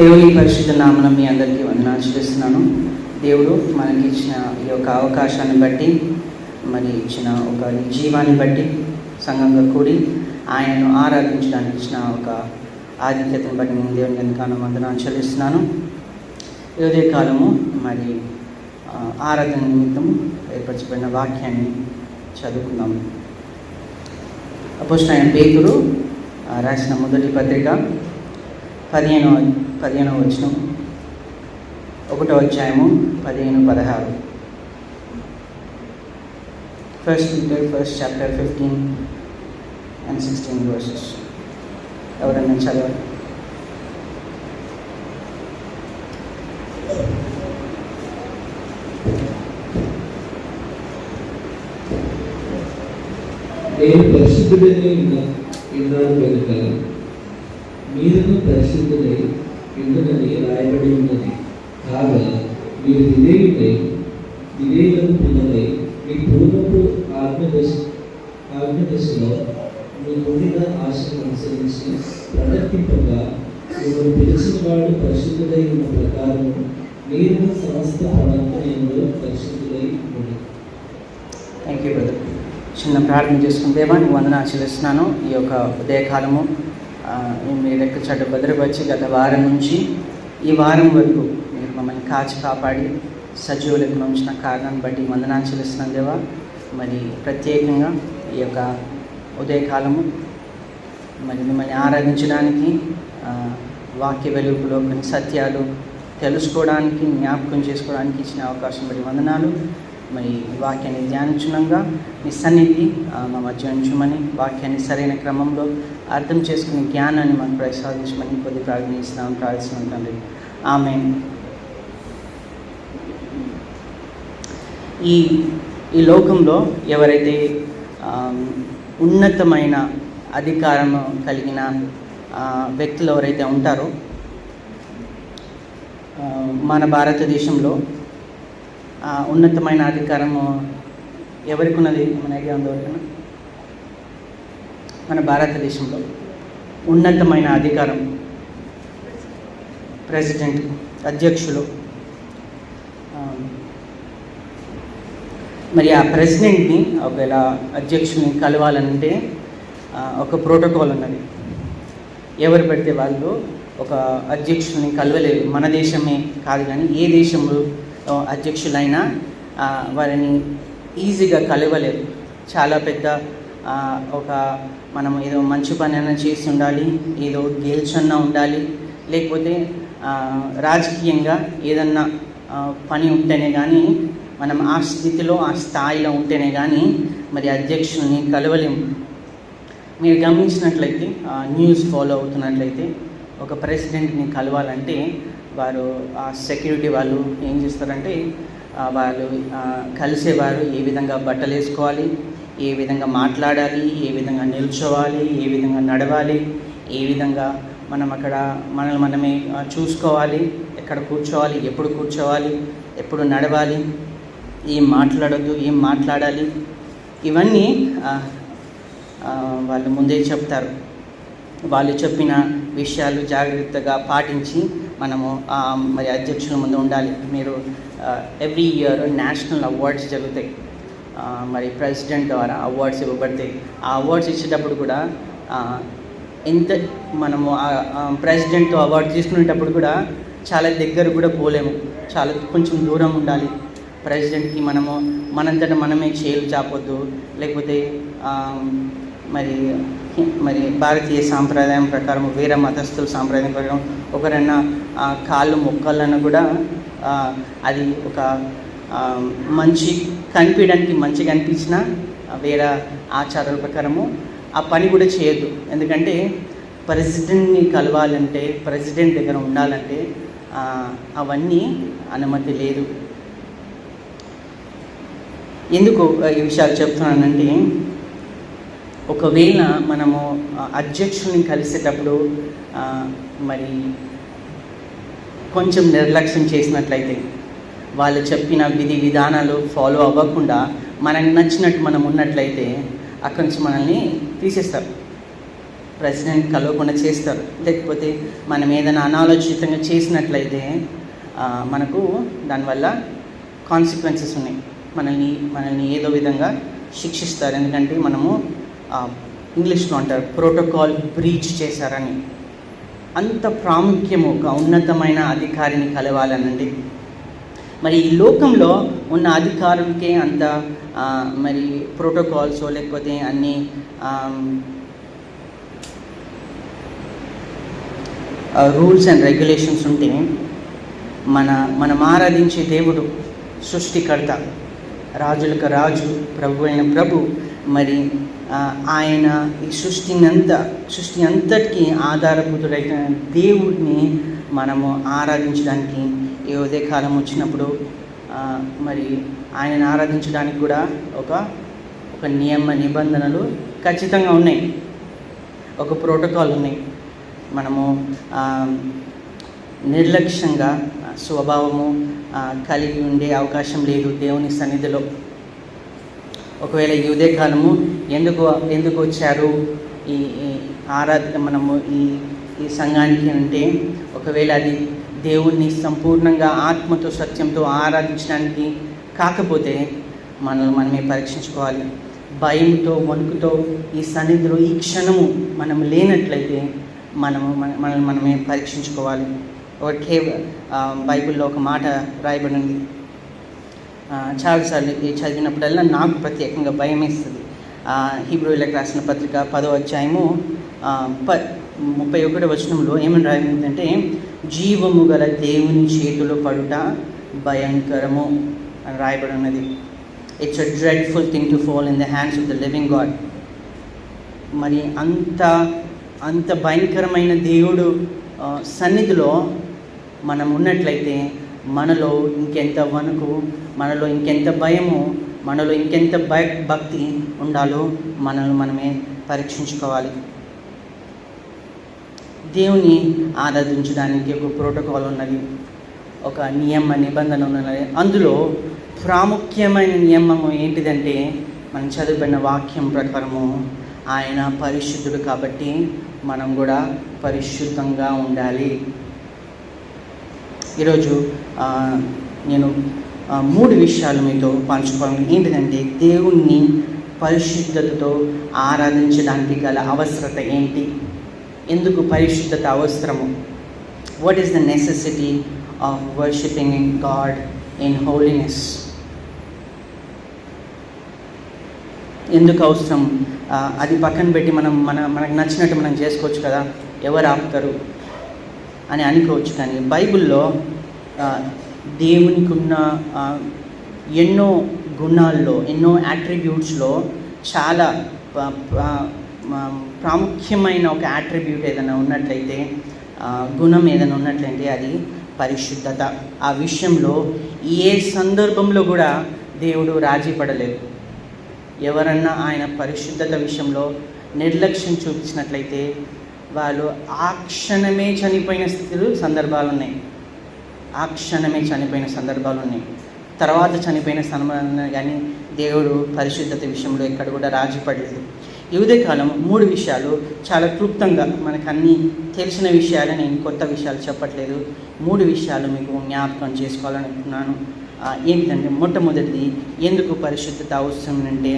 దేవుని పరిశుద్ధ నామన మీ అందరికీ వందనాలు చెల్లిస్తున్నాను. దేవుడు మనకి ఇచ్చిన ఈ యొక్క అవకాశాన్ని బట్టి, మరి ఇచ్చిన ఒక జీవాన్ని బట్టి సంఘంగా కూడి ఆయనను ఆరాధించడానికి ఇచ్చిన ఒక ఆధిక్యతను బట్టి నేను దేవుని ఎంతగానో వందనాలు చెల్లిస్తున్నాను. ఈ ఉదయ కాలము మరి ఆరాధన నిమిత్తం ఏర్పరచబడిన వాక్యాన్ని చదువుకుందాము. అపోస్తలుడైన పేతురు రాసిన మొదటి పత్రిక 15వ వచనం, 1వ అధ్యాయము 15-16. First Peter, 1st chapter 15 and 16 verses. ఎవరన్నా చదవాలి? నేను పరిశుద్ధుడనే ఉన్నాను కనుక మీరును పరిశుద్ధులై ఉండునని రాయబడి ఉన్నది. కాగా మీరు విధేయులకు పిల్లలై మీ పూర్వపు ఆజ్ఞదశలో మీ పొందిన ఆశను అనుసరించి ప్రవర్తింపగా మిమ్మల్ని పిలిచిన వాడు పరిశుద్ధులై ఉన్న ప్రకారం మీరు సమస్త ప్రవర్తనలో పరిశుద్ధులై ఉండండి. Thank you brother. చిన్న ప్రార్థన చేసుకుని దేవానికి వందనాలు చెల్లిస్తున్నాను. ఈ యొక్క ఉదయకాలము మీ లెక్క చెడ్డ భద్రపరిచి గత వారం నుంచి ఈ వారం వరకు మీరు మమ్మల్ని కాచి కాపాడి సజీవులకు ఉంచిన కారణాన్ని బట్టి వందనాలు చెల్లిస్తున్నాను దేవా. మరి ప్రత్యేకంగా ఈ యొక్క ఉదయకాలము మరి మిమ్మల్ని ఆరాధించడానికి, వాక్య వెలుగులో కొన్ని సత్యాలు తెలుసుకోవడానికి, జ్ఞాపకం చేసుకోవడానికి ఇచ్చిన అవకాశం బట్టి వందనాలు. మరి వాక్యాన్ని ధ్యానించునంగా మీ సన్నిధి మా మధ్య ఉంచమని, వాక్యాన్ని సరైన క్రమంలో అర్థం చేసుకునే జ్ఞానాన్ని మాకు ప్రసాదించమని కొద్ది ప్రార్థిస్తున్నాం తండ్రి. ఆమేన్. ఈ లోకంలో ఎవరైతే ఉన్నతమైన అధికారం కలిగిన వ్యక్తులు ఎవరైతే ఉంటారో, మన భారతదేశంలో ఉన్నతమైన అధికారము ఎవరికి ఉన్నది? మన ఐడియా ఉందో? మన భారతదేశంలో ఉన్నతమైన అధికారం ప్రెసిడెంట్, అధ్యక్షులు. మరి ఆ ప్రెసిడెంట్ని, ఒకవేళ అధ్యక్షుని కలవాలంటే ఒక ప్రోటోకాల్ ఉన్నది. ఎవరు పెడితే వాళ్ళు ఒక అధ్యక్షుని కలవలేరు. మన దేశమే కాదు కానీ ఏ దేశంలో అధ్యక్షులైనా వారిని ఈజీగా కలవలేరు. చాలా పెద్ద ఒక మనం ఏదో మంచి పని అయినా చేసి ఉండాలి, ఏదో గెలిచన్నా ఉండాలి, లేకపోతే రాజకీయంగా ఏదన్నా పని ఉంటేనే కానీ, మనం ఆ స్థితిలో ఆ స్థాయిలో ఉంటేనే కానీ మరి అధ్యక్షుల్ని కలవలేము. మీరు గమనించినట్లయితే, న్యూస్ ఫాలో అవుతున్నట్లయితే, ఒక ప్రెసిడెంట్ని కలవాలంటే వారు ఆ సెక్యూరిటీ వాళ్ళు ఏం చేస్తారంటే, వాళ్ళు కలిసేవారు ఏ విధంగా బట్టలు వేసుకోవాలి, ఏ విధంగా మాట్లాడాలి, ఏ విధంగా నిల్చోవాలి, ఏ విధంగా నడవాలి, ఏ విధంగా మనం అక్కడ మనమే చూసుకోవాలి, ఎక్కడ కూర్చోవాలి, ఎప్పుడు కూర్చోవాలి, ఎప్పుడు నడవాలి, ఏం మాట్లాడొద్దు, ఏం మాట్లాడాలి, ఇవన్నీ వాళ్ళు ముందే చెప్తారు. వాళ్ళు చెప్పిన విషయాలు జాగ్రత్తగా పాటించి మనము మరి అధ్యక్షుల ముందు ఉండాలి. మీరు ఎవ్రీ ఇయర్ నేషనల్ అవార్డ్స్ జరుగుతాయి. మరి ప్రెసిడెంట్ ద్వారా అవార్డ్స్ ఇవ్వబడతాయి. ఆ అవార్డ్స్ ఇచ్చేటప్పుడు కూడా ఎంత మనము ప్రెసిడెంట్తో అవార్డు తీసుకునేటప్పుడు కూడా చాలా దగ్గర కూడా పోలేము, చాలా కొంచెం దూరం ఉండాలి. ప్రెసిడెంట్కి మనంతటా మనమే చేతులు చాపొద్దు, లేకపోతే మరి భారతీయ సాంప్రదాయం ప్రకారం, వేరే మతస్థుల సాంప్రదాయం ప్రకారం ఒకరైనా కాళ్ళు మొక్కాలన్నా కూడా అది ఒక మంచి కనిపించడానికి మంచిగా అనిపించిన వేరే ఆచారాల ప్రకారము ఆ పని కూడా చేయొద్దు. ఎందుకంటే ప్రెసిడెంట్ని కలవాలంటే, ప్రెసిడెంట్ దగ్గర ఉండాలంటే అవన్నీ అనుమతి లేదు. ఎందుకు ఈ విషయాలు చెప్తున్నానంటే, ఒకవేళ మనము అధ్యక్షుల్ని కలిసేటప్పుడు మరి కొంచెం నిర్లక్ష్యం చేసినట్లయితే, వాళ్ళు చెప్పిన విధి విధానాలు ఫాలో అవ్వకుండా మనకు నచ్చినట్టు మనం ఉన్నట్లయితే అక్కడి నుంచి మనల్ని తీసేస్తారు. ప్రెసిడెంట్ కలవకుండా చేస్తారు. లేకపోతే మనం ఏదైనా అనాలోచితంగా చేసినట్లయితే మనకు దానివల్ల కాన్సిక్వెన్సెస్ ఉన్నాయి. మనల్ని ఏదో విధంగా శిక్షిస్తారు. ఎందుకంటే మనము ఇంగ్లీష్లో అంటారు ప్రోటోకాల్ బ్రీచ్ చేశారని. అంత ప్రాముఖ్యము ఒక ఉన్నతమైన అధికారిని కలవాలనండి. మరి ఈ లోకంలో ఉన్న అధికారులకే అంత మరి ప్రోటోకాల్స్ లేకపోతే అన్ని రూల్స్ అండ్ రెగ్యులేషన్స్ ఉంటే మనం ఆరాధించే దేవుడు సృష్టికర్త, రాజులకు రాజు, ప్రభు అయిన ప్రభు, మరి ఆయన ఈ సృష్టి అంతటికీ ఆధారభూతుడైన దేవుడిని మనము ఆరాధించడానికి ఏ ఉదయకాలం వచ్చినప్పుడు మరి ఆయనను ఆరాధించడానికి కూడా ఒక నియమ నిబంధనలు ఖచ్చితంగా ఉన్నాయి, ఒక ప్రోటోకాల్ ఉన్నాయి. మనము నిర్లక్ష్యంగా స్వభావము కలిగి ఉండే అవకాశం లేదు దేవుని సన్నిధిలో. ఒకవేళ ఈ ఉదయకాలము ఎందుకు వచ్చారు ఈ మనము ఈ సంఘానికి అంటే, ఒకవేళ అది దేవుణ్ణి సంపూర్ణంగా ఆత్మతో సత్యంతో ఆరాధించడానికి కాకపోతే మనమే పరీక్షించుకోవాలి. భయంతో వణుకుతో ఈ సన్నిధిలో ఈ క్షణము మనం లేనట్లయితే మనమే పరీక్షించుకోవాలి. బైబిల్లో ఒక మాట రాయబడింది, చాలాసార్లు చదివినప్పుడల్లా నాకు ప్రత్యేకంగా భయం వేస్తుంది. హీబ్రూయులకు రాసిన పత్రిక 10వ అధ్యాయము 31వ వచనంలో ఏమని రాయబడిందంటే, జీవము గల దేవుని చేతిలో పడుట భయంకరము అని రాయబడి ఉన్నది. It's a dreadful thing to fall in the hands of the living God. మరి అంత భయంకరమైన దేవుడు సన్నిధిలో మనం ఉన్నట్లయితే మనలో ఇంకెంత వణుకు, మనలో ఇంకెంత భయము, మనలో ఇంకెంత భక్తి ఉండాలో మనమే పరీక్షించుకోవాలి. దేవుని ఆరాధించడానికి ఒక ప్రోటోకాల్ ఉన్నది, ఒక నియమ నిబంధన ఉన్నది. అందులో ప్రాముఖ్యమైన నియమము ఏంటిదంటే, మనం చదువుకున్న వాక్యం ప్రకారము ఆయన పరిశుద్ధుడు కాబట్టి మనం కూడా పరిశుద్ధంగా ఉండాలి. ఈరోజు నేను 3 విషయాలు మీతో పంచుకోవాలి. ఏంటిదంటే, దేవుణ్ణి పరిశుద్ధతతో ఆరాధించడానికి గల అవసరత ఏంటి, ఎందుకు పరిశుద్ధత అవసరము, what is the necessity of worshipping in God in holiness, ఎందుకు అవసరం. అది పక్కన పెట్టి మనకు నచ్చినట్టు మనం చేసుకోవచ్చు కదా, ఎవరు ఆపుతారు అని అనుకోవచ్చు. కానీ బైబిల్లో దేవునికి ఉన్న ఎన్నో గుణాల్లో, ఎన్నో యాట్రిబ్యూట్స్లో చాలా ప్రాముఖ్యమైన ఒక యాట్రిబ్యూట్ ఏదైనా ఉన్నట్లయితే, గుణం ఏదైనా ఉన్నట్లయితే అది పరిశుద్ధత. ఆ విషయంలో ఏ సందర్భంలో కూడా దేవుడు రాజీ పడలేదు. ఎవరన్నా ఆయన పరిశుద్ధత విషయంలో నిర్లక్ష్యం చూపించినట్లయితే వాళ్ళు ఆ క్షణమే చనిపోయిన సందర్భాలు ఉన్నాయి. తర్వాత చనిపోయిన సందర్భాలు కానీ దేవుడు పరిశుద్ధత విషయంలో ఎక్కడ కూడా రాజీ పడలేదు. ఈ ఉదయకాలం 3 విషయాలు చాలా క్లుప్తంగా, మనకు అన్నీ తెలిసిన విషయాలు, నేను కొత్త విషయాలు చెప్పట్లేదు. 3 విషయాలు మీకు జ్ఞాపకం చేసుకోవాలనుకుంటున్నాను. ఏంటంటే, మొట్టమొదటిది ఎందుకు పరిశుద్ధత అవసరం అంటే,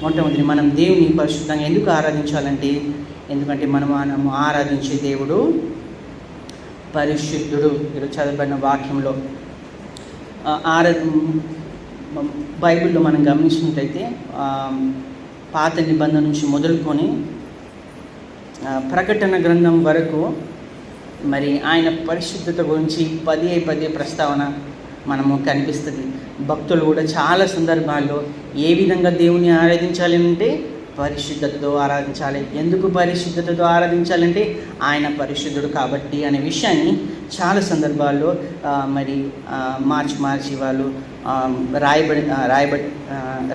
మొట్టమొదటి మనం దేవుని పరిశుద్ధంగా ఎందుకు ఆరాధించాలంటే, ఎందుకంటే మనము ఆరాధించే దేవుడు పరిశుద్ధుడు. ఈరోజు చదవబడిన వాక్యంలో బైబిల్లో మనం గమనించినట్లయితే పాత నిబంధన నుంచి మొదలుకొని ప్రకటన గ్రంథం వరకు మరి ఆయన పరిశుద్ధత గురించి పదే ప్రస్తావన మనము కనిపిస్తుంది. భక్తులు కూడా చాలా సందర్భాల్లో ఏ విధంగా దేవుని ఆరాధించాలి అంటే పరిశుద్ధతతో ఆరాధించాలి. ఎందుకు పరిశుద్ధతతో ఆరాధించాలంటే ఆయన పరిశుద్ధుడు కాబట్టి అనే విషయాన్ని చాలా సందర్భాల్లో మరి మార్చి వాళ్ళు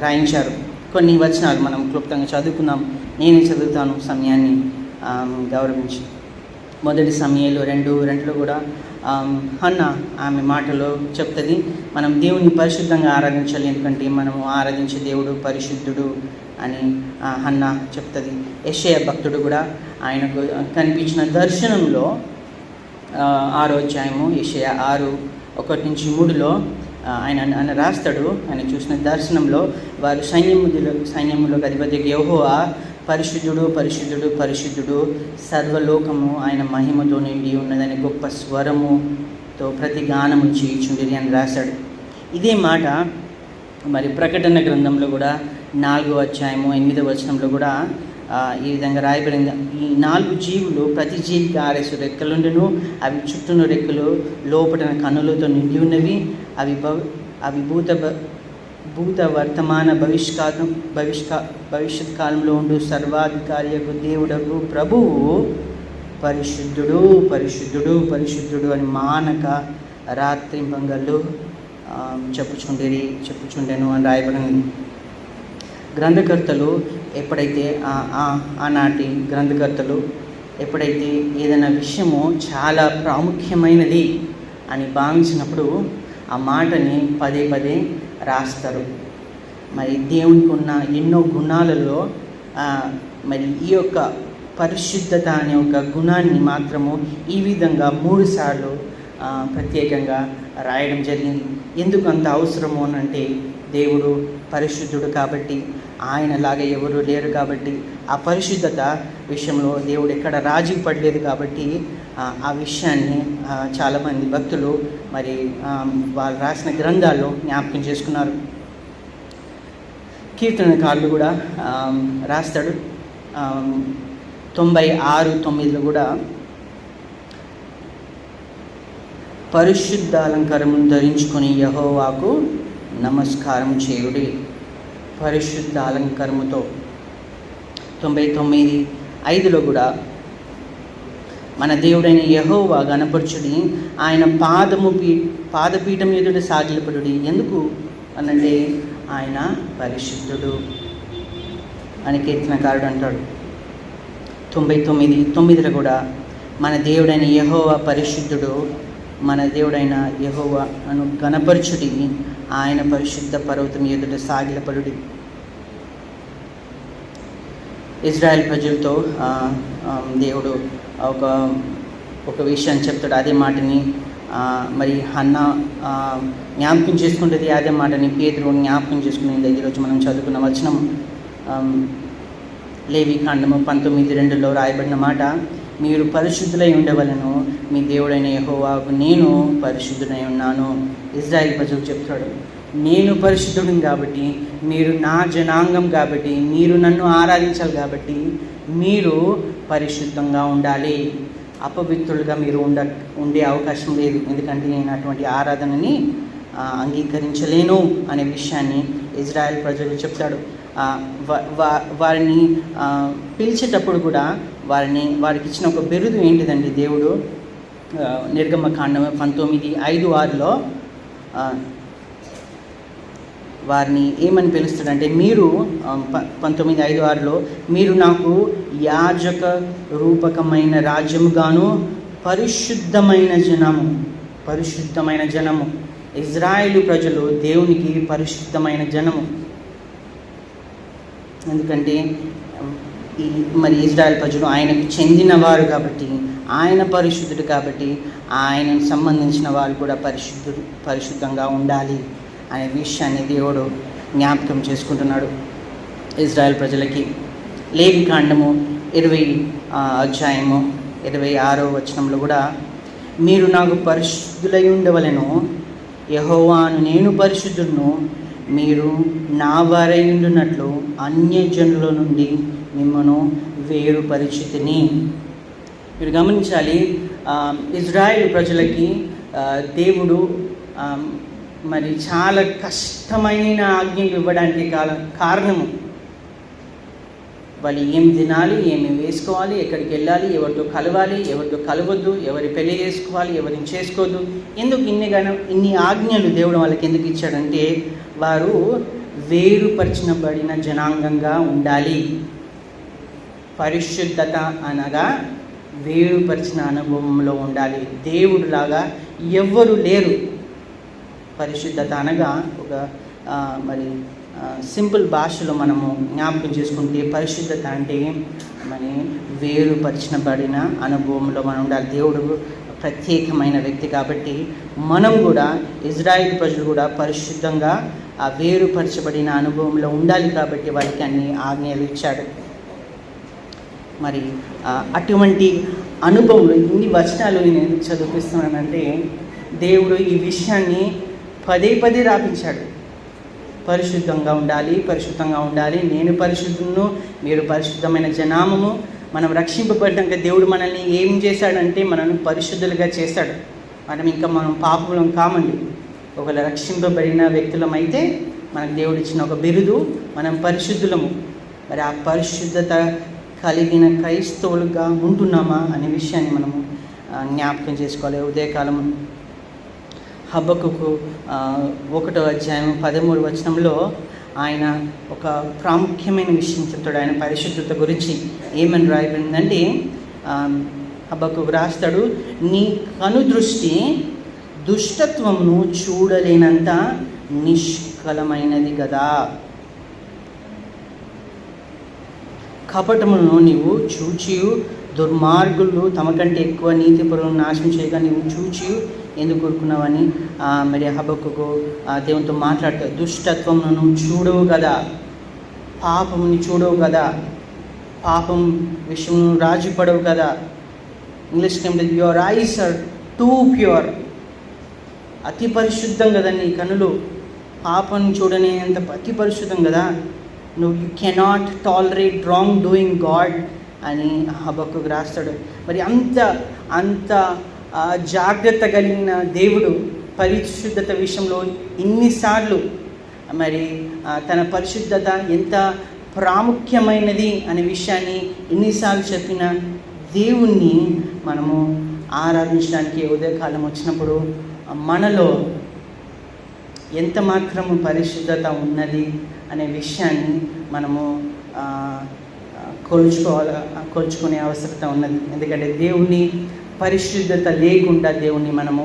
రాయించారు. కొన్ని వచనాలు మనం క్లుప్తంగా చదువుకుందాం. నేనే చదువుతాను సమయాన్ని గౌరవించి. మొదటి సమయంలో 2:2 కూడా హన్న ఆమె మాటలో చెప్తుంది, మనం దేవుని పరిశుద్ధంగా ఆరాధించాలి, ఎందుకంటే మనము ఆరాధించే దేవుడు పరిశుద్ధుడు అని హన్న చెప్తుంది. యెషయా భక్తుడు కూడా ఆయనకు కనిపించిన దర్శనంలో 6వ అధ్యాయము యెషయా 6:1-3 ఆయన రాస్తాడు. ఆయన చూసిన దర్శనంలో వారు సైన్యములకు అధిపతి యెహోవా పరిశుద్ధుడు పరిశుద్ధుడు పరిశుద్ధుడు, సర్వలోకము ఆయన మహిమతో నిండి ఉన్నదని గొప్ప స్వరముతో ప్రతి గానము చేయుచుండిరి అని రాశాడు. ఇదే మాట మరి ప్రకటన గ్రంథంలో కూడా 4వ అధ్యాయము 8వ వచనంలో కూడా ఈ విధంగా రాయబడింది. ఈ 4 జీవులు ప్రతి జీవికి 6 రెక్కలుండును, అవి చుట్టూను రెక్కలు లోపటన కన్నులతో నిండి ఉన్నవి. అవి భూత వర్తమాన భవిష్యత్ కాలంలో ఉండు సర్వాధికారి యొక్క దేవుడకు ప్రభువు పరిశుద్ధుడు పరిశుద్ధుడు పరిశుద్ధుడు అని మానక రాత్రి పంగళ్ళు చెప్పుచుండెను అని రాయబడింది. గ్రంథకర్తలు ఎప్పుడైతే ఆనాటి గ్రంథకర్తలు ఎప్పుడైతే ఏదైనా విషయము చాలా ప్రాముఖ్యమైనది అని భావించినప్పుడు ఆ మాటని పదే పదే రాస్తారు. మరి దేవునికి ఉన్న ఎన్నో గుణాలలో మరి ఈ యొక్క పరిశుద్ధత అనే ఒక గుణాన్ని మాత్రము ఈ విధంగా 3 సార్లు ప్రత్యేకంగా రాయడం జరిగింది. ఎందుకు అంత అవసరము అని అంటే, దేవుడు పరిశుద్ధుడు కాబట్టి, ఆయనలాగా ఎవరు లేరు కాబట్టి, ఆ పరిశుద్ధత విషయంలో దేవుడు ఎక్కడ రాజీ పడలేదు కాబట్టి ఆ విషయాన్ని చాలామంది భక్తులు మరి వాళ్ళు రాసిన గ్రంథాల్లో జ్ఞాపకం చేసుకున్నారు. కీర్తనకారులు కూడా రాస్తాడు. 96:9 కూడా పరిశుద్ధ అలంకారమును ధరించుకొని యెహోవాకు నమస్కారం చేయుడి. పరిశుద్ధ అలంకారముతో 99:5 కూడా మన దేవుడైన యెహోవా గణపరచుడి, ఆయన పాదపీఠం ఎదుట సాగిలపడుడి. ఎందుకు అనంటే ఆయన పరిశుద్ధుడు అని కీర్తనకారుడు అంటాడు. 99:9 కూడా మన దేవుడైన యెహోవా పరిశుద్ధుడు, మన దేవుడైన యెహోవా అను గణపరచుడి, ఆయన పరిశుద్ధ పర్వతం ఎదుట సాగిలపడుడి. ఇజ్రాయెల్ ప్రజలతో దేవుడు ఒక విషయాన్ని చెప్తాడు. అదే మాటని మరి హన్నా జ్ఞాపకం చేసుకుంటుంది. అదే మాటని పేతురు జ్ఞాపకం చేసుకునేది. ఈరోజు మనం చదువుకున్న వచనం లేవికాండము 19:2 రాయబడిన మాట, మీరు పరిశుద్ధులై ఉండవలను, మీ దేవుడైన యెహోవాకు నేను పరిశుద్ధుడై ఉన్నాను. ఇజ్రాయెల్ ప్రజలు చెప్తాడు, నేను పరిశుద్ధుడిని కాబట్టి, మీరు నా జనాంగం కాబట్టి, మీరు నన్ను ఆరాధించాలి కాబట్టి మీరు పరిశుద్ధంగా ఉండాలి. అపవిత్రులుగా మీరు ఉండే అవకాశం లేదు. ఎందుకంటే నేను అటువంటి ఆరాధనని అంగీకరించలేను అనే విషయాన్ని ఇజ్రాయెల్ ప్రజలు చెప్తాడు. వారిని పిలిచేటప్పుడు కూడా వారికి ఇచ్చిన ఒక బిరుదు ఏంటిదండి? దేవుడు నిర్గమకాండం 19:5-6 వారిని ఏమని పిలుస్తాడంటే, మీరు 19:5-6 మీరు నాకు యాజక రూపకమైన రాజ్యముగాను పరిశుద్ధమైన జనము. ఇజ్రాయేలు ప్రజలు దేవునికి పరిశుద్ధమైన జనము. ఎందుకంటే మరి ఇజ్రాయెల్ ప్రజలు ఆయనకు చెందినవారు కాబట్టి, ఆయన పరిశుద్ధుడు కాబట్టి, ఆయనకు సంబంధించిన వాళ్ళు కూడా పరిశుద్ధంగా ఉండాలి అనే విషయాన్ని దేవుడు జ్ఞాపకం చేసుకుంటున్నాడు ఇజ్రాయెల్ ప్రజలకి. లేవికాండము 20:26 వచనంలో కూడా, మీరు నాకు పరిశుద్ధులై ఉండవలెను, యెహోవాను నేను పరిశుద్ధుడును, మీరు నా వారై ఉండునట్లు అన్యజనుల నుండి మిమ్మను వేరుపరిచితిని. మీరు గమనించాలి, ఇజ్రాయెల్ ప్రజలకి దేవుడు మరి చాలా కష్టమైన ఆజ్ఞలు ఇవ్వడానికి కారణము వాళ్ళు ఏం తినాలి, ఏమి వేసుకోవాలి, ఎక్కడికి వెళ్ళాలి, ఎవరితో కలవాలి, ఎవరితో కలవద్దు, ఎవరి పెళ్లి చేసుకోవాలి, ఎవరిని చేసుకోవద్దు. ఎందుకు ఇన్ని ఆజ్ఞలు దేవుడు వాళ్ళకి ఎందుకు ఇచ్చాడంటే, వారు వేరుపరచబడిన జనాంగంగా ఉండాలి. పరిశుద్ధత అనగా వేరుపరిచిన అనుభవంలో ఉండాలి. దేవుడిలాగా ఎవ్వరు లేరు. పరిశుద్ధత అనగా ఒక మరి సింపుల్ భాషలో మనము జ్ఞాపకం చేసుకుంటే పరిశుద్ధత అంటే మరి వేరుపరచబడిన అనుభవంలో మనం ఉండాలి. దేవుడు ప్రత్యేకమైన వ్యక్తి కాబట్టి మనం కూడా ఇజ్రాయిల్ ప్రజలు కూడా పరిశుద్ధంగా ఆ వేరుపరచబడిన అనుభవంలో ఉండాలి కాబట్టి వాళ్ళకి అన్ని ఆజ్ఞలు ఇచ్చాడు. మరి అటువంటి అనుభవంలో ఇన్ని వచనాలు నేను చదివిస్తున్నానంటే దేవుడు ఈ విషయాన్ని పదే పదే రాపించాడు. పరిశుద్ధంగా ఉండాలి, పరిశుద్ధంగా ఉండాలి, నేను పరిశుద్ధును, మీరు పరిశుద్ధమైన జనామము. మనం రక్షింపబడ్డాక దేవుడు మనల్ని ఏం చేశాడంటే మనల్ని పరిశుద్ధులుగా చేశాడు. మనం పాపులం కామండి. ఒకవేళ రక్షింపబడిన వ్యక్తులమైతే మనకు దేవుడు ఇచ్చిన ఒక బిరుదు, మనం పరిశుద్ధులము. మరి ఆ పరిశుద్ధత కలిగిన క్రైస్తవులుగా ఉంటున్నామా అనే విషయాన్ని మనము జ్ఞాపకం చేసుకోవాలి. ఉదయకాలం హబక్కుకు 1వ అధ్యాయం 13వ వచనంలో ఆయన ఒక ప్రాముఖ్యమైన విషయం చెప్తాడు. ఆయన పరిశుద్ధత గురించి ఏమని రాయబడిందంటే హబక్కుకు రాస్తాడు, నీ కనుదృష్టి దుష్టత్వమును చూడలేనంత నిష్కలమైనది కదా, కపటములను నీవు చూచియు దుర్మార్గులు తమకంటే ఎక్కువ నీతిపరులను నాశనం చేయగా నీవు చూచి ఎందుకు కోరుకున్నావని మరి హబక్కుకు దేవునితో మాట్లాడతావు. దుష్టత్వమును చూడవు కదా, పాపముని చూడవు కదా, పాపం విషయం రాజుపడవు కదా. ఇంగ్లీష్ టైంలో your eyes are too pure, అతి పరిశుద్ధం కదా నీ కనులు, పాపం చూడనేంత అతి పరిశుద్ధం కదా, నువ్వు you cannot tolerate wrong doing God అని హబక్కుకు రాస్తాడు. మరి అంత జాగ్రత్త కలిగిన దేవుడు పరిశుద్ధత విషయంలో ఇన్నిసార్లు మరి తన పరిశుద్ధత ఎంత ప్రాముఖ్యమైనది అనే విషయాన్ని ఎన్నిసార్లు చెప్పిన దేవుణ్ణి మనము ఆరాధించడానికి ఉదయకాలం వచ్చినప్పుడు మనలో ఎంత మాత్రము పరిశుద్ధత ఉన్నది అనే విషయాన్ని మనము కొలుచుకునే అవసరత ఉన్నది. ఎందుకంటే దేవుని పరిశుద్ధత లేకుండా దేవుణ్ణి మనము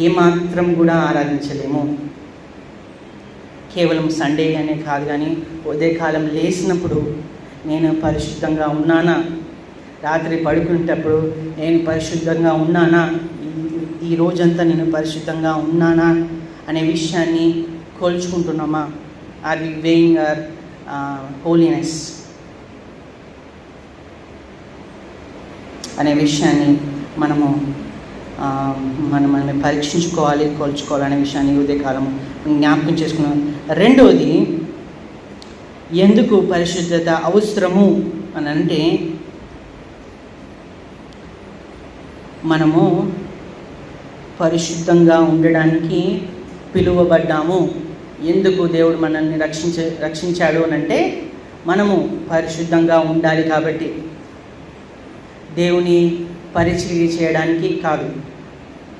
ఏమాత్రం కూడా ఆరాధించలేము. కేవలం సండే అనే కాదు, కానీ ఉదయకాలం లేచినప్పుడు నేను పరిశుద్ధంగా ఉన్నానా, రాత్రి పడుకునేటప్పుడు నేను పరిశుద్ధంగా ఉన్నానా, ఈ రోజంతా నేను పరిశుద్ధంగా ఉన్నానా అనే విషయాన్ని కోల్చుకుంటున్నామా? Are we weighing our holiness అనే విషయాన్ని మనల్ని పరీక్షించుకోవాలి, కోల్చుకోవాలనే విషయాన్ని ఉదయకాలం జ్ఞాపకం చేసుకున్నాం. రెండవది, ఎందుకు పరిశుద్ధత అవసరము అని అంటే, మనము పరిశుద్ధంగా ఉండడానికి పిలువబడ్డాము. ఎందుకు దేవుడు మనల్ని రక్షించాడు అని అంటే, మనము పరిశుద్ధంగా ఉండాలి కాబట్టి, దేవుని పరిచర్య చేయడానికి కాదు.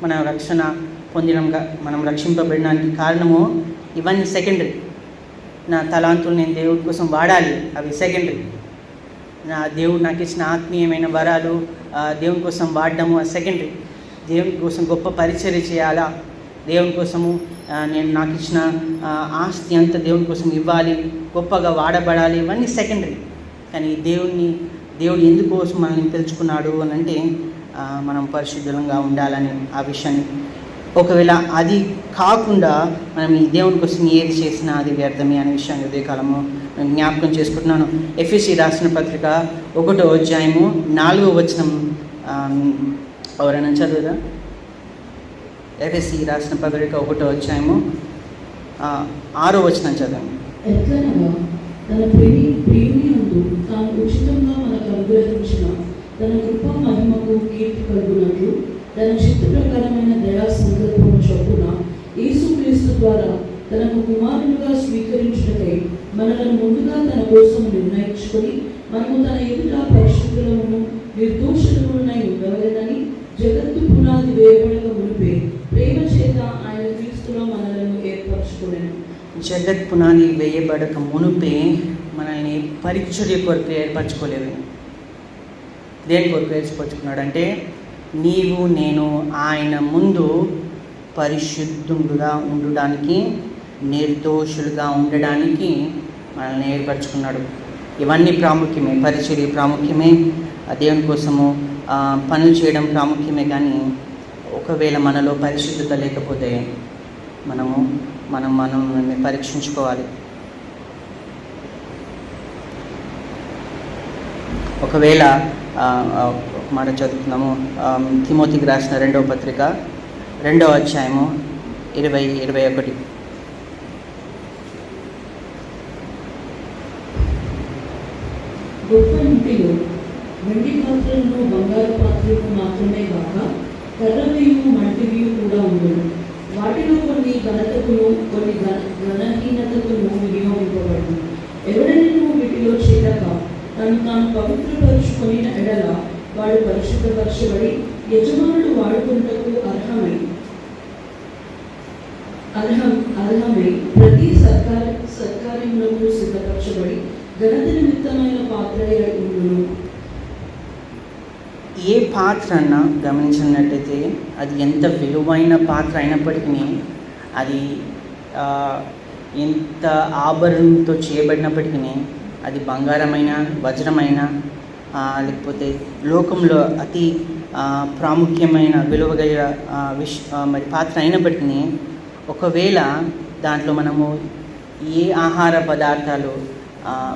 మన రక్షణ మనం రక్షింపబడడానికి కారణము ఇవన్నీ సెకండరీ. నా తలాంతులు నేను దేవుడి కోసం వాడాలి, అవి సెకండరీ. నా దేవుడు నాకు ఇచ్చిన ఆత్మీయమైన వరాలు దేవుని కోసం వాడడము సెకండరీ. దేవుని కోసం గొప్ప పరిచర్య చేయాలా, దేవుని కోసము నాకు ఇచ్చిన ఆస్తి అంతా దేవుని కోసం ఇవ్వాలి, గొప్పగా వాడబడాలి, ఇవన్నీ సెకండరీ. కానీ దేవుడు ఎందుకోసం మనల్ని పిలుచుకున్నాడు అని అంటే, మనం పరిశుద్ధంగా ఉండాలని ఆ విషయాన్ని. ఒకవేళ అది కాకుండా మనం ఈ దేవుని కోసం ఏది చేసినా అది వ్యర్థమే అనే విషయాన్ని ఉదయకాలము జ్ఞాపకం చేసుకుంటున్నాను. ఎఫెసీ రాసిన పత్రిక 1వ అధ్యాయము 4వ వచనం ఎవరైనా చదువురా? ఎఫెసీ రాసిన పత్రిక 1వ అధ్యాయము 6వ వచనం చదవండి. తన ప్రేమియందు తాను ఉచితంగా మనకు అనుగ్రహించిన తన కృప మహిమకు కీర్తి కలుగునట్లు తన చిత్త ప్రకారమైన దయా సంకల్పము చొప్పున యేసుక్రీస్తు ద్వారా తనకు కుమారులుగా స్వీకరించుటకై మనలను ముందుగా తన కోసం నిర్ణయించుకొని మనము తన ఎదుట పరిశుద్ధులమును నిర్దోషులమునై ఉండవలెనని జగత్తు పునాది వేయబడక మునిపే ప్రేమ చేత ఆయన క్రీస్తులో మనలను ఏర్పరచుకొనెను. జగత్ పునాది వేయబడక మునుపే మనల్ని పరిచర్య కొరకు ఏర్పరచుకోలేదు. దేని కొరకు ఏర్పరచుకున్నాడంటే, నీవు నేను ఆయన ముందు పరిశుద్ధుడుగా ఉండడానికి నిర్దోషులుగా ఉండడానికి మనల్ని ఏర్పరచుకున్నాడు. ఇవన్నీ ప్రాముఖ్యమే, పరిచర్య ప్రాముఖ్యమే, దేవుని కోసము పనులు చేయడం ప్రాముఖ్యమే. కానీ ఒకవేళ మనలో పరిశుద్ధత లేకపోతే మనం పరీక్షించుకోవాలి. ఒకవేళ ఒక మాట చదువుతున్నాము, తిమోతికి రాసిన 2వ పత్రిక 2వ అధ్యాయము 20-21. గొప్ప ఇంటిలో వెండి పాత్రలను బంగారు పాత్రలను మాత్రమే కాక కర్రవియు మంటివియు కూడా ఉండదు. వాటిలో కొన్ని ఘనతకును కొన్ని ఘనహీనతకును వినియోగింపబడి ఎవరైనా వీటిలో చేరక తాను పవిత్రపరుచుకొని ఎడల వాడు పరిశుద్ధపరచబడి యజమానుడు వాడుకుంటకు అర్హమై ప్రతి సత్కార్యములకు సిద్ధపరచబడి ఘనత నిమిత్తమైన పాత్ర ఉండును. ఏ పాత్ర అన్నా గమనించినట్టయితే అది ఎంత విలువైన పాత్ర అయినప్పటికీ, అది ఎంత ఆభరణంతో చేయబడినప్పటికీ, అది బంగారమైన వజ్రమైన లేకపోతే లోకంలో అతి ప్రాముఖ్యమైన విలువగల మరి పాత్ర అయినప్పటికీ, ఒకవేళ దాంట్లో మనము ఏ ఆహార పదార్థాలు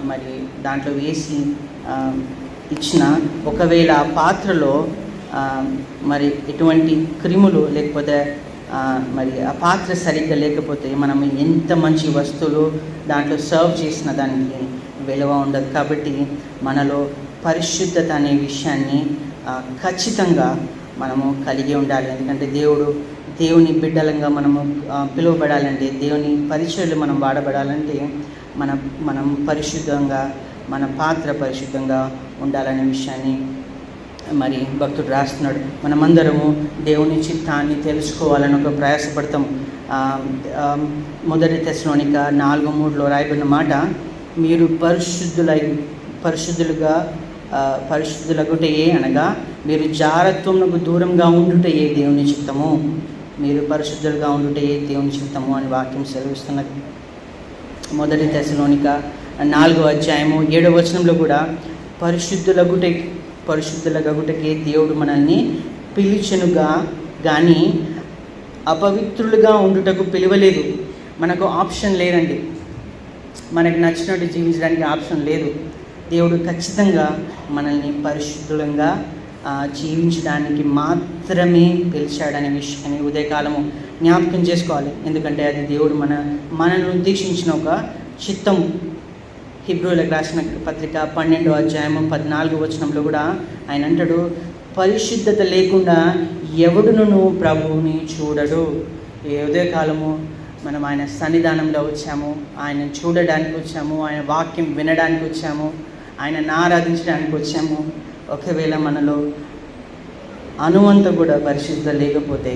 మరి దాంట్లో వేసి ఇచ్చిన, ఒకవేళ ఆ పాత్రలో మరి ఎటువంటి క్రిములు లేకపోతే మరి ఆ పాత్ర సరిగ్గా లేకపోతే మనం ఎంత మంచి వస్తువులు దాంట్లో సర్వ్ చేసిన దానికి విలువ ఉండదు. కాబట్టి మనలో పరిశుద్ధత అనే విషయాన్ని ఖచ్చితంగా మనము కలిగి ఉండాలి. ఎందుకంటే దేవుని బిడ్డలంగా మనము పిలువబడాలంటే, దేవుని పరిచర్యలు మనం వాడబడాలంటే మనం పరిశుద్ధంగా, మన పాత్ర పరిశుద్ధంగా ఉండాలనే విషయాన్ని మరి భక్తుడు రాస్తున్నాడు. మనమందరము దేవుని చిత్తాన్ని తెలుసుకోవాలని ఒక ప్రయాసపడతాం. 1 తెస్సలోనిక 4:3 రాయబడిన మాట, మీరు పరిశుద్ధులగుటయే అనగా మీరు జారత్వమునకు దూరంగా ఉండుటయే దేవుని చిత్తము. మీరు పరిశుద్ధులుగా ఉండుటయే దేవుని చిత్తము అని వాక్యం సెలవిస్తున్నది. 1 తెస్సలోనిక 4వ అధ్యాయము 7వ వచనంలో కూడా పరిశుద్ధులగుటకే దేవుడు మనల్ని పిలిచెనుగా కానీ అపవిత్రులుగా ఉండుటకు పిలవలేదు. మనకు ఆప్షన్ లేదండి, మనకు నచ్చినట్టు జీవించడానికి ఆప్షన్ లేదు. దేవుడు ఖచ్చితంగా మనల్ని పరిశుద్ధులంగా జీవించడానికి మాత్రమే పిలిచాడనే విషయాన్ని ఉదయకాలము జ్ఞాపకం చేసుకోవాలి. ఎందుకంటే అది దేవుడు మనల్ని ఉద్దేశించిన ఒక చిత్తం. హెబ్రీయులకు రాసిన పత్రిక 12వ అధ్యాయము 14వ వచనంలో కూడా ఆయన అంటాడు, పరిశుద్ధత లేకుండా ఎవడును ప్రభువుని చూడడు. ఏ ఉదయకాలము మనం ఆయన సన్నిధానంలో వచ్చాము, ఆయన చూడడానికి వచ్చాము, ఆయన వాక్యం వినడానికి వచ్చాము, ఆయనను ఆరాధించడానికి వచ్చాము. ఒకవేళ మనలో అనువంత కూడా పరిశుద్ధత లేకపోతే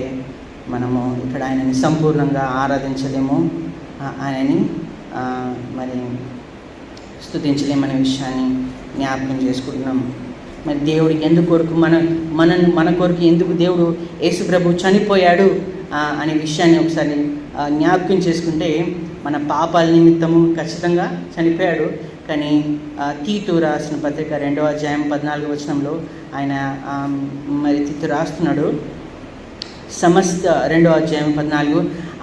మనము ఇక్కడ ఆయనని సంపూర్ణంగా ఆరాధించలేము, ఆయనని మరి స్తుతించలేమనే విషయాన్ని జ్ఞాపకం చేసుకుంటున్నాము. మరి దేవుడికి ఎందుకు కొరకు మన కొరకు ఎందుకు దేవుడు యేసు ప్రభు చనిపోయాడు అనే విషయాన్ని ఒకసారి జ్ఞాపకం చేసుకుంటే, మన పాపాల నిమిత్తము ఖచ్చితంగా చనిపోయాడు. కానీ తీతు రాసిన పత్రిక 2వ అధ్యాయం 14వ వచనంలో ఆయన మరి తీతు రాస్తున్నాడు, 2వ అధ్యాయం 14,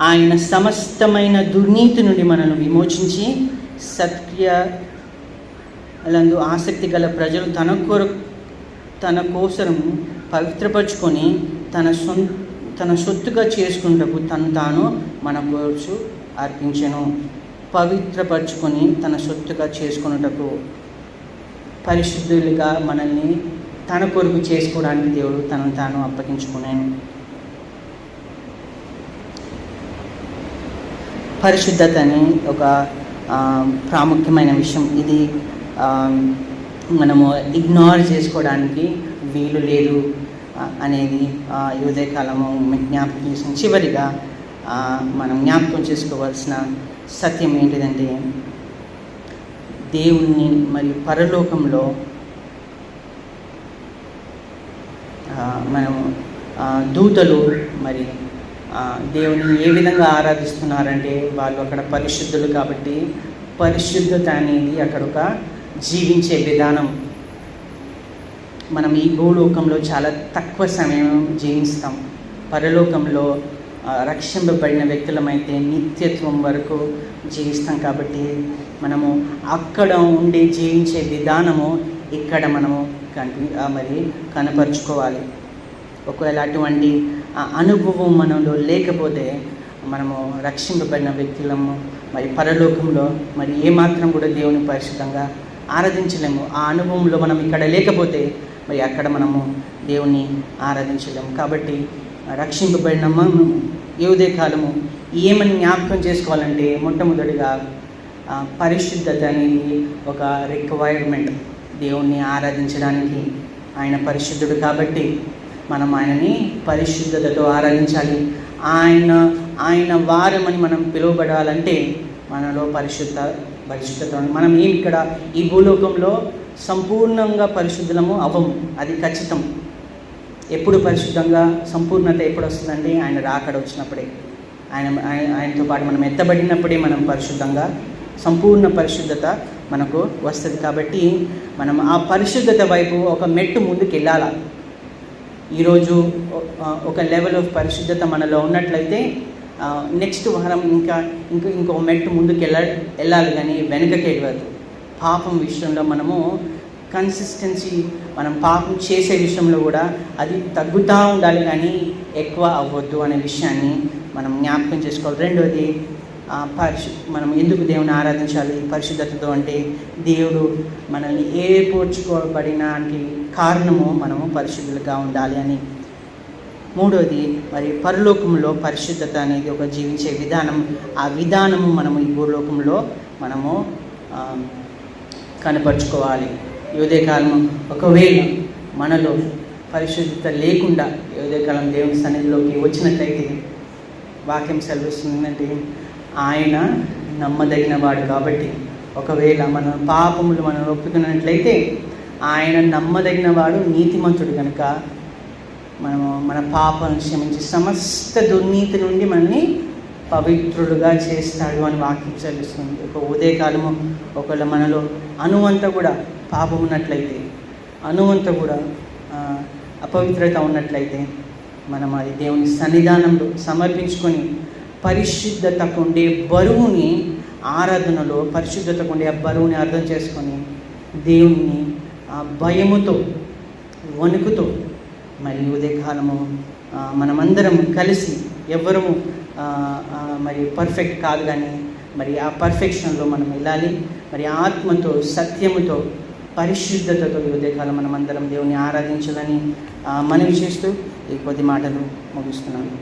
ఆయన సమస్తమైన దుర్నీతి నుండి మనల్ని విమోచించి సత్క్రియలందు ఆసక్తి గల ప్రజలు తన కోసరం పవిత్రపరచుకొని తన సొత్తుగా చేసుకుంటకు తాను మన కోర్చు అర్పించెను. పవిత్రపరచుకొని తన సొత్తుగా చేసుకున్నటకు, పరిశుద్ధులుగా మనల్ని తన కొరకు చేసుకోవడానికి దేవుడు తనను తాను అప్పగించుకున్నాను. పరిశుద్ధత అని ఒక ప్రాముఖ్యమైన విషయం. ఇది మనము ఇగ్నోర్ చేసుకోవడానికి వీలు లేదు అనేది ఈ ఉదయకాలము జ్ఞాపకం చేసిన చివరిగా మనం జ్ఞాపకం చేసుకోవాల్సిన సత్యం ఏంటిదంటే, దేవుణ్ణి మరియు పరలోకంలో మనము దూతలు మరి దేవుని ఏ విధంగా ఆరాధిస్తున్నారంటే వాళ్ళు అక్కడ పరిశుద్ధులు కాబట్టి పరిశుద్ధత అనేది అక్కడ ఒక జీవించే విధానం. మనం ఈ భూలోకంలో చాలా తక్కువ సమయం జీవిస్తాం. పరలోకంలో రక్షింపబడిన వ్యక్తులమైతే నిత్యత్వం వరకు జీవిస్తాం. కాబట్టి మనము అక్కడ ఉండి జీవించే విధానము ఇక్కడ మనము కనపరుచుకోవాలి. ఒకవేళ అటువంటి అనుభవం మనలో లేకపోతే మనము రక్షింపబడిన వ్యక్తులము మరి పరలోకంలో మరి ఏమాత్రం కూడా దేవుని పరిశుద్ధంగా ఆరాధించలేము. ఆ అనుభవంలో మనం ఇక్కడ లేకపోతే మరి అక్కడ మనము దేవుని ఆరాధించలేము. కాబట్టి రక్షింపబడిన మనము ఏ ఉదయకాలము ఏమని జ్ఞాపకం చేసుకోవాలంటే మొట్టమొదటిగా పరిశుద్ధత అనేది ఒక రిక్వైర్మెంట్ దేవుణ్ణి ఆరాధించడానికి. ఆయన పరిశుద్ధుడు కాబట్టి మనం ఆయనని పరిశుద్ధతతో ఆరాధించాలి. ఆయన వారమని మనం పిలువబడాలంటే మనలో పరిశుద్ధత మనం ఇక్కడ ఈ భూలోకంలో సంపూర్ణంగా పరిశుద్ధులము అవ్వము, అది ఖచ్చితం. ఎప్పుడు పరిశుద్ధంగా సంపూర్ణత ఎప్పుడు వస్తుందంటే ఆయన రాకడ వచ్చినప్పుడే, ఆయనతో పాటు మనం ఎత్తబడినప్పుడే మనం పరిశుద్ధంగా సంపూర్ణ పరిశుద్ధత మనకు వస్తుంది. కాబట్టి మనం ఆ పరిశుద్ధత వైపు ఒక మెట్టు ముందుకు వెళ్ళాలి. ఈరోజు ఒక లెవెల్ ఆఫ్ పరిశుద్ధత మనలో ఉన్నట్లయితే నెక్స్ట్ వారం ఇంకో మెట్టు ముందుకు వెళ్ళాలి కానీ వెనకకి వెళ్ళదు. పాపం విషయంలో మనము కన్సిస్టెన్సీ, మనం పాపం చేసే విషయంలో కూడా అది తగ్గుతూ ఉండాలి కానీ ఎక్కువ అవ్వద్దు అనే విషయాన్ని మనం జ్ఞాపకం చేసుకోవాలి. రెండవది మనం ఎందుకు దేవుని ఆరాధించాలి పరిశుద్ధతతో అంటే దేవుడు మనల్ని ఏర్పరచుకోబడినానికి కారణము మనము పరిశుద్ధులుగా ఉండాలి అని. మూడవది మరి పరలోకంలో పరిశుద్ధత అనేది ఒక జీవించే విధానం. ఆ విధానము మనము ఈ భూలోకంలో మనము కనపరుచుకోవాలి. ఈ ఉదయకాలం ఒకవేళ మనలో పరిశుద్ధత లేకుండా ఈ ఉదయకాలం దేవుని సన్నిధిలోకి వచ్చినట్లయితే వాక్యం సెలవిస్తుందంటే ఆయన నమ్మదగిన వాడు కాబట్టి ఒకవేళ మన పాపములు మనం ఒప్పుకున్నట్లయితే ఆయన నమ్మదగిన వాడు, నీతిమంతుడు కనుక మనము మన పాపాలను క్షమించి సమస్త దుర్నీతి నుండి మనల్ని పవిత్రులుగా చేస్తాడు అని వాక్యం సెలవిస్తుంది. ఒక ఉదయకాలము ఒకవేళ మనలో అనువంత కూడా పాపం ఉన్నట్లయితే, అనువంత కూడా అపవిత్రత ఉన్నట్లయితే మనం అది దేవుని సన్నిధానంలో సమర్పించుకొని పరిశుద్ధతకు ఉండే బరువుని ఆరాధనలో పరిశుద్ధతకు ఉండే ఆ బరువుని అర్థం చేసుకొని దేవుని భయముతో వణుకుతో మరి ఉదయకాలము మనమందరం కలిసి ఎవ్వరము మరి పర్ఫెక్ట్ కాదు కానీ మరి ఆ పర్ఫెక్షన్లో మనం వెళ్ళాలి. మరి ఆత్మతో సత్యముతో పరిశుద్ధతతో ఈ ఉదయకాలం మనమందరం దేవుని ఆరాధించాలని మనవి చేస్తూ ఈ కొద్ది మాటలు ముగిస్తున్నాను.